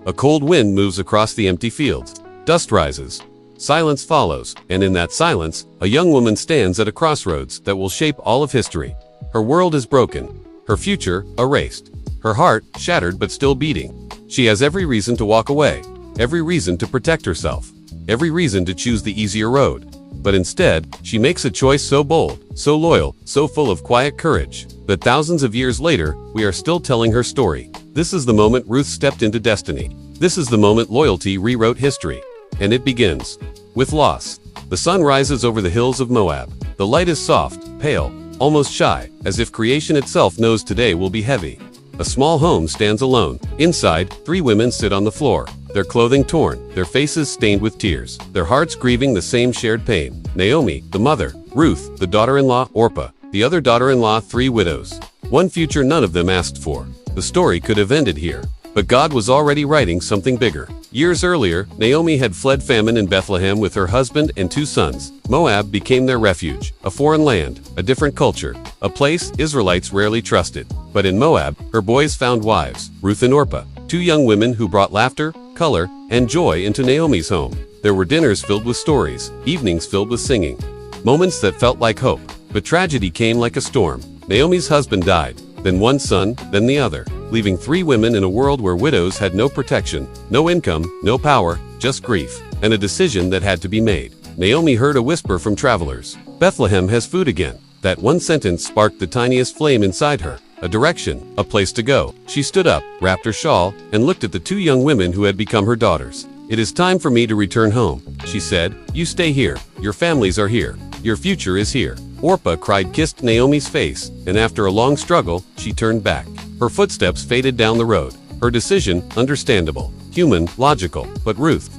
A cold wind moves across the empty fields. Dust rises. Silence follows, and in that silence, a young woman stands at a crossroads that will shape all of history. Her world is broken. Her future, erased. Her heart, shattered but still beating. She has every reason to walk away. Every reason to protect herself. Every reason to choose the easier road. But instead, she makes a choice so bold, so loyal, so full of quiet courage, that thousands of years later, we are still telling her story. This is the moment Ruth stepped into destiny. This is the moment loyalty rewrote history. And it begins with loss. The sun rises over the hills of Moab. The light is soft, pale, almost shy, as if creation itself knows today will be heavy. A small home stands alone. Inside, 3 women sit on the floor, their clothing torn, their faces stained with tears, their hearts grieving the same shared pain. Naomi, the mother; Ruth, the daughter-in-law; Orpah, the other daughter-in-law. 3 widows. One future none of them asked for. The story could have ended here. But God was already writing something bigger. Years earlier, Naomi had fled famine in Bethlehem with her husband and 2 sons. Moab became their refuge, a foreign land, a different culture, a place Israelites rarely trusted. But in Moab, her boys found wives, Ruth and Orpah, 2 young women who brought laughter, color, and joy into Naomi's home. There were dinners filled with stories, evenings filled with singing, moments that felt like hope. But tragedy came like a storm. Naomi's husband died, then one son, then the other, leaving 3 women in a world where widows had no protection, no income, no power, just grief, and a decision that had to be made. Naomi heard a whisper from travelers. Bethlehem has food again. That one sentence sparked the tiniest flame inside her. A direction, a place to go. She stood up, wrapped her shawl, and looked at the 2 young women who had become her daughters. "It is time for me to return home," she said. "You stay here. Your families are here. Your future is here." Orpah cried, kissed Naomi's face, and after a long struggle, she turned back. Her footsteps faded down the road. Her decision, understandable, human, logical. But Ruth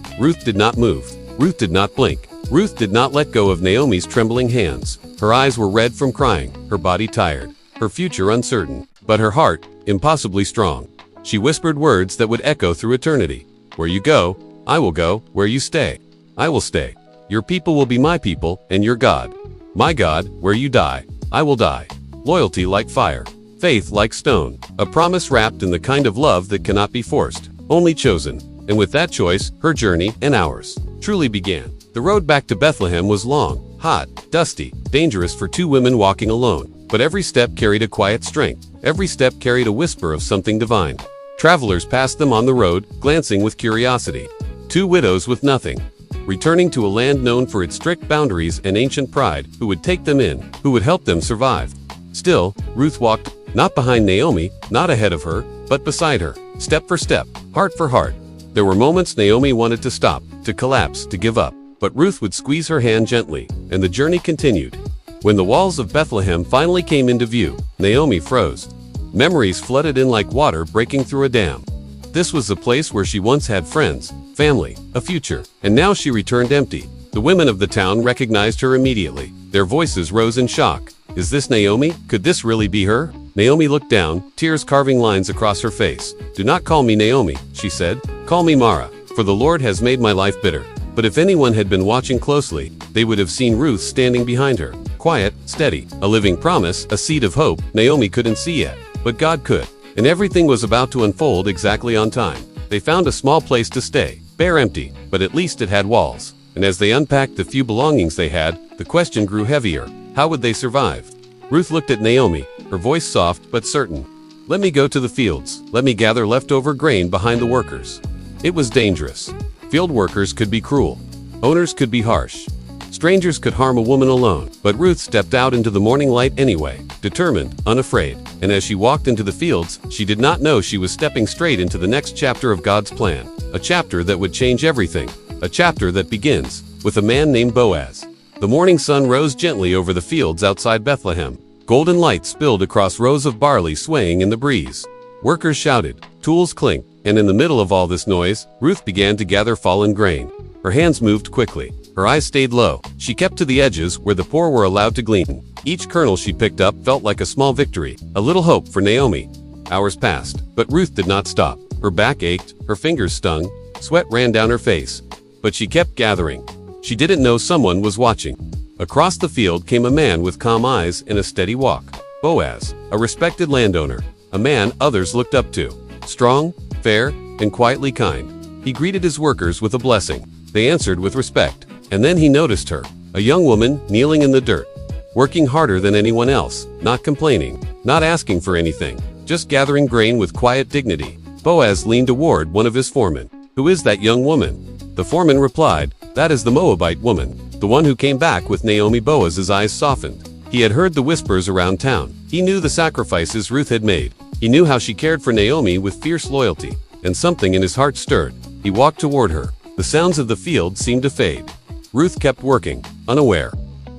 did not move. Ruth did not blink. Ruth did not let go of Naomi's trembling hands. Her eyes were red from crying, her body tired, her future uncertain, but her heart, impossibly strong. She whispered words that would echo through eternity. "Where you go, I will go. Where you stay, I will stay. Your people will be my people, and your God, my God. Where you die, I will die." Loyalty like fire. Faith like stone. A promise wrapped in the kind of love that cannot be forced, only chosen. And with that choice, her journey, and ours, truly began. The road back to Bethlehem was long, hot, dusty, dangerous for 2 women walking alone. But every step carried a quiet strength. Every step carried a whisper of something divine. Travelers passed them on the road, glancing with curiosity. 2 widows with nothing, returning to a land known for its strict boundaries and ancient pride. Who would take them in? Who would help them survive? Still, Ruth walked, not behind Naomi, not ahead of her, but beside her, step for step, heart for heart. There were moments Naomi wanted to stop, to collapse, to give up. But Ruth would squeeze her hand gently, and the journey continued. When the walls of Bethlehem finally came into view, Naomi froze. Memories flooded in like water breaking through a dam. This was the place where she once had friends, family, a future, and now she returned empty. The women of the town recognized her immediately. Their voices rose in shock. "Is this Naomi? Could this really be her?" Naomi looked down, tears carving lines across her face. "Do not call me Naomi," she said. "Call me Mara, for the Lord has made my life bitter." But if anyone had been watching closely, they would have seen Ruth standing behind her. Quiet, steady, a living promise, a seed of hope Naomi couldn't see yet. But God could. And everything was about to unfold exactly on time. They found a small place to stay, bare empty, but at least it had walls. And as they unpacked the few belongings they had, the question grew heavier. How would they survive? Ruth looked at Naomi, her voice soft but certain. "Let me go to the fields. Let me gather leftover grain behind the workers." It was dangerous. Field workers could be cruel. Owners could be harsh. Strangers could harm a woman alone. But Ruth stepped out into the morning light anyway, determined, unafraid. And as she walked into the fields, she did not know she was stepping straight into the next chapter of God's plan. A chapter that would change everything. A chapter that begins with a man named Boaz. The morning sun rose gently over the fields outside Bethlehem. Golden light spilled across rows of barley swaying in the breeze. Workers shouted, tools clinked, and in the middle of all this noise, Ruth began to gather fallen grain. Her hands moved quickly. Her eyes stayed low. She kept to the edges where the poor were allowed to glean. Each kernel she picked up felt like a small victory, a little hope for Naomi. Hours passed, but Ruth did not stop. Her back ached, her fingers stung, sweat ran down her face. But she kept gathering. She didn't know someone was watching. Across the field came a man with calm eyes and a steady walk. Boaz, a respected landowner, a man others looked up to. Strong, fair, and quietly kind. He greeted his workers with a blessing. They answered with respect. And then he noticed her, a young woman kneeling in the dirt, working harder than anyone else, not complaining, not asking for anything, just gathering grain with quiet dignity. Boaz leaned toward one of his foremen. "Who is that young woman?" The foreman replied, "That is the Moabite woman, the one who came back with Naomi." Boaz's eyes softened. He had heard the whispers around town. He knew the sacrifices Ruth had made. He knew how she cared for Naomi with fierce loyalty, and something in his heart stirred. He walked toward her. The sounds of the field seemed to fade. Ruth kept working, unaware,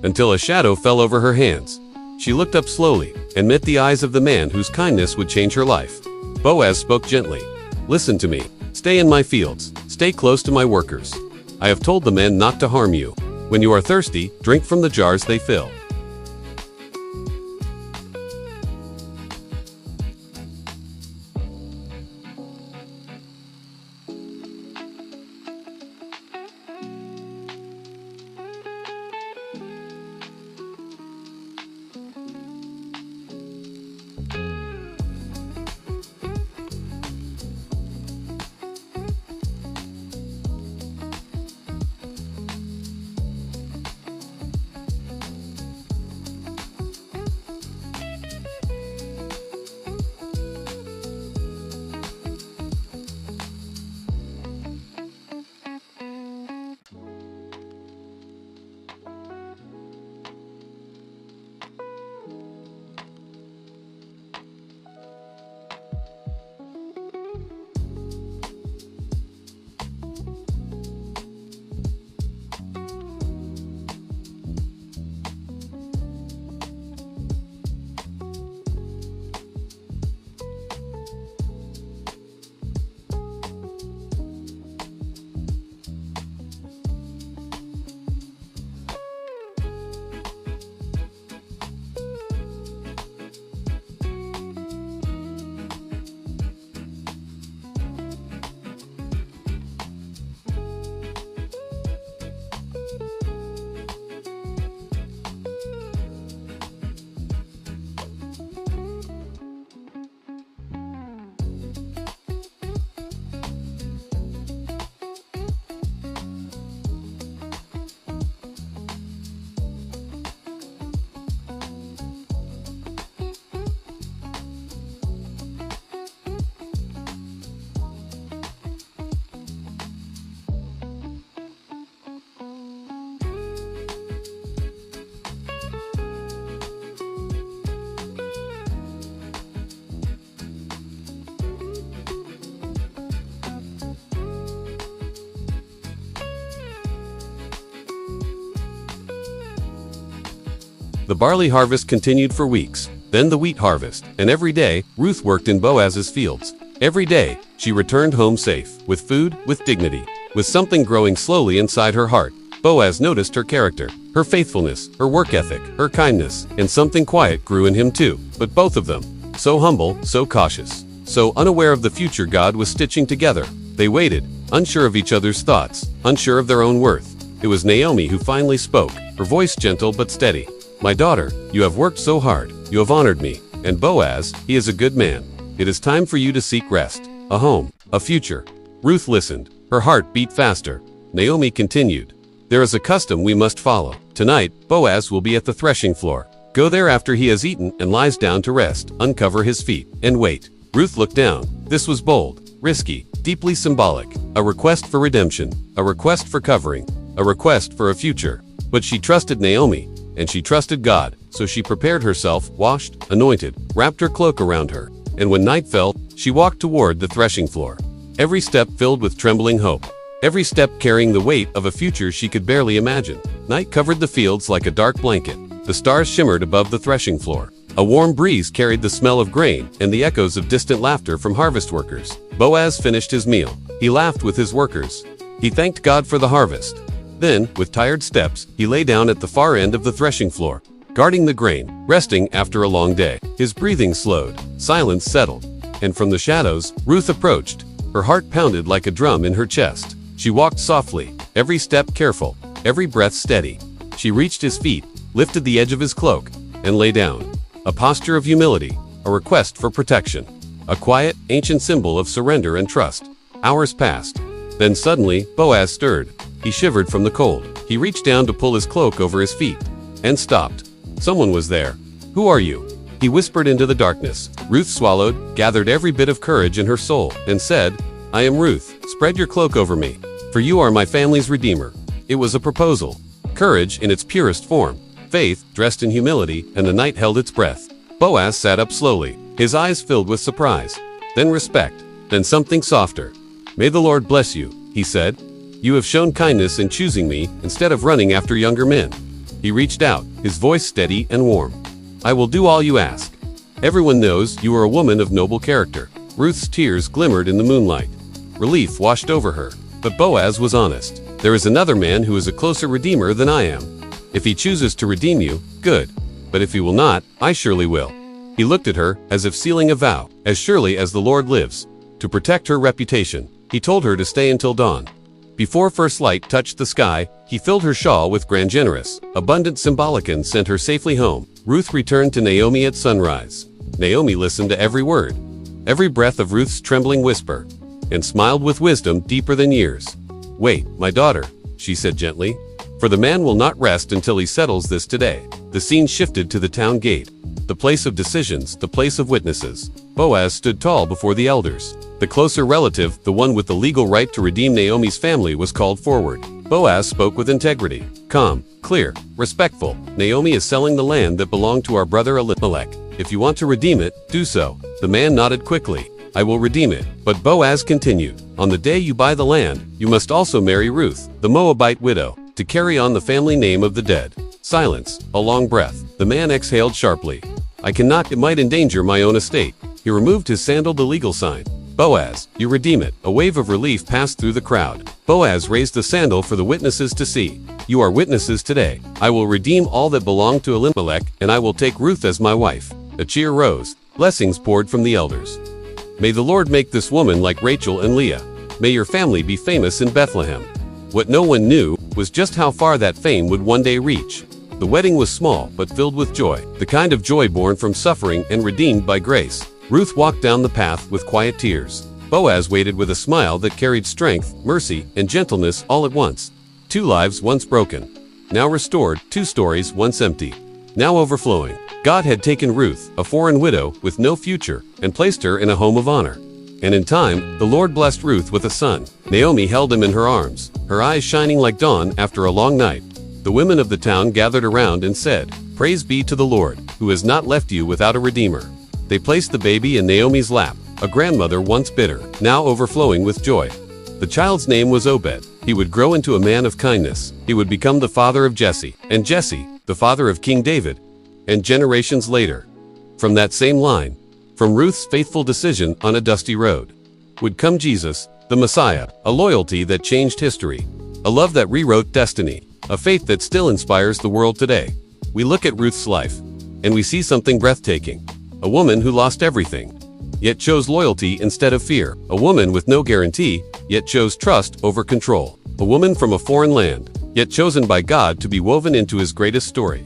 until a shadow fell over her hands. She looked up slowly and met the eyes of the man whose kindness would change her life. Boaz spoke gently. "Listen to me. Stay in my fields. Stay close to my workers. I have told the men not to harm you. When you are thirsty, drink from the jars they fill." The barley harvest continued for weeks, then the wheat harvest, and every day, Ruth worked in Boaz's fields. Every day, she returned home safe, with food, with dignity, with something growing slowly inside her heart. Boaz noticed her character, her faithfulness, her work ethic, her kindness, and something quiet grew in him too. But both of them, so humble, so cautious, so unaware of the future God was stitching together. They waited, unsure of each other's thoughts, unsure of their own worth. It was Naomi who finally spoke, her voice gentle but steady. "My daughter, you have worked so hard, you have honored me, and Boaz, he is a good man. It is time for you to seek rest, a home, a future." Ruth listened, her heart beat faster. Naomi continued, "There is a custom we must follow. Tonight, Boaz will be at the threshing floor. Go there after he has eaten and lies down to rest, uncover his feet, and wait." Ruth looked down. This was bold, risky, deeply symbolic, a request for redemption, a request for covering, a request for a future. But she trusted Naomi, and she trusted God, so she prepared herself, washed, anointed, wrapped her cloak around her, and when night fell, she walked toward the threshing floor. Every step filled with trembling hope, every step carrying the weight of a future she could barely imagine. Night covered the fields like a dark blanket. The stars shimmered above the threshing floor. A warm breeze carried the smell of grain and the echoes of distant laughter from harvest workers. Boaz finished his meal. He laughed with his workers. He thanked God for the harvest. Then, with tired steps, he lay down at the far end of the threshing floor, guarding the grain, resting after a long day. His breathing slowed, silence settled, and from the shadows, Ruth approached. Her heart pounded like a drum in her chest. She walked softly, every step careful, every breath steady. She reached his feet, lifted the edge of his cloak, and lay down. A posture of humility, a request for protection, a quiet, ancient symbol of surrender and trust. Hours passed. Then suddenly, Boaz stirred. He shivered from the cold. He reached down to pull his cloak over his feet. And stopped. Someone was there. "Who are you?" He whispered into the darkness. Ruth swallowed, gathered every bit of courage in her soul, and said, "I am Ruth. Spread your cloak over me. For you are my family's redeemer." It was a proposal. Courage in its purest form. Faith, dressed in humility, and the night held its breath. Boaz sat up slowly, his eyes filled with surprise. Then respect. Then something softer. "May the Lord bless you," he said. "You have shown kindness in choosing me instead of running after younger men." He reached out, his voice steady and warm. "I will do all you ask. Everyone knows you are a woman of noble character." Ruth's tears glimmered in the moonlight. Relief washed over her. But Boaz was honest. "There is another man who is a closer redeemer than I am. If he chooses to redeem you, good. But if he will not, I surely will." He looked at her, as if sealing a vow. "As surely as the Lord lives." To protect her reputation, he told her to stay until dawn. Before first light touched the sky, he filled her shawl with grand generous, abundant symbolic and sent her safely home. Ruth returned to Naomi at sunrise. Naomi listened to every word, every breath of Ruth's trembling whisper, and smiled with wisdom deeper than years. "Wait, my daughter," she said gently, "for the man will not rest until he settles this today." The scene shifted to the town gate, the place of decisions, the place of witnesses. Boaz stood tall before the elders. The closer relative, the one with the legal right to redeem Naomi's family, was called forward. Boaz spoke with integrity, calm, clear, respectful. "Naomi is selling the land that belonged to our brother Elimelech. If you want to redeem it, do so." The man nodded quickly. "I will redeem it." But Boaz continued, "On the day you buy the land, you must also marry Ruth, the Moabite widow, to carry on the family name of the dead." Silence, a long breath. The man exhaled sharply. "I cannot, it might endanger my own estate." He removed his sandal, the legal sign. "Boaz, you redeem it." A wave of relief passed through the crowd. Boaz raised the sandal for the witnesses to see. "You are witnesses today. I will redeem all that belonged to Elimelech, and I will take Ruth as my wife." A cheer rose. Blessings poured from the elders. "May the Lord make this woman like Rachel and Leah. May your family be famous in Bethlehem." What no one knew was just how far that fame would one day reach. The wedding was small but filled with joy, the kind of joy born from suffering and redeemed by grace. Ruth walked down the path with quiet tears. Boaz waited with a smile that carried strength, mercy, and gentleness all at once. Two lives once broken, now restored, two stories once empty, now overflowing. God had taken Ruth, a foreign widow with no future, and placed her in a home of honor. And in time, the Lord blessed Ruth with a son. Naomi held him in her arms, her eyes shining like dawn after a long night. The women of the town gathered around and said, "Praise be to the Lord, who has not left you without a redeemer." They placed the baby in Naomi's lap, a grandmother once bitter, now overflowing with joy. The child's name was Obed. He would grow into a man of kindness. He would become the father of Jesse, and Jesse, the father of King David. And generations later, from that same line, from Ruth's faithful decision on a dusty road, would come Jesus, the Messiah, a loyalty that changed history, a love that rewrote destiny, a faith that still inspires the world today. We look at Ruth's life, and we see something breathtaking. A woman who lost everything, yet chose loyalty instead of fear. A woman with no guarantee, yet chose trust over control. A woman from a foreign land, yet chosen by God to be woven into his greatest story.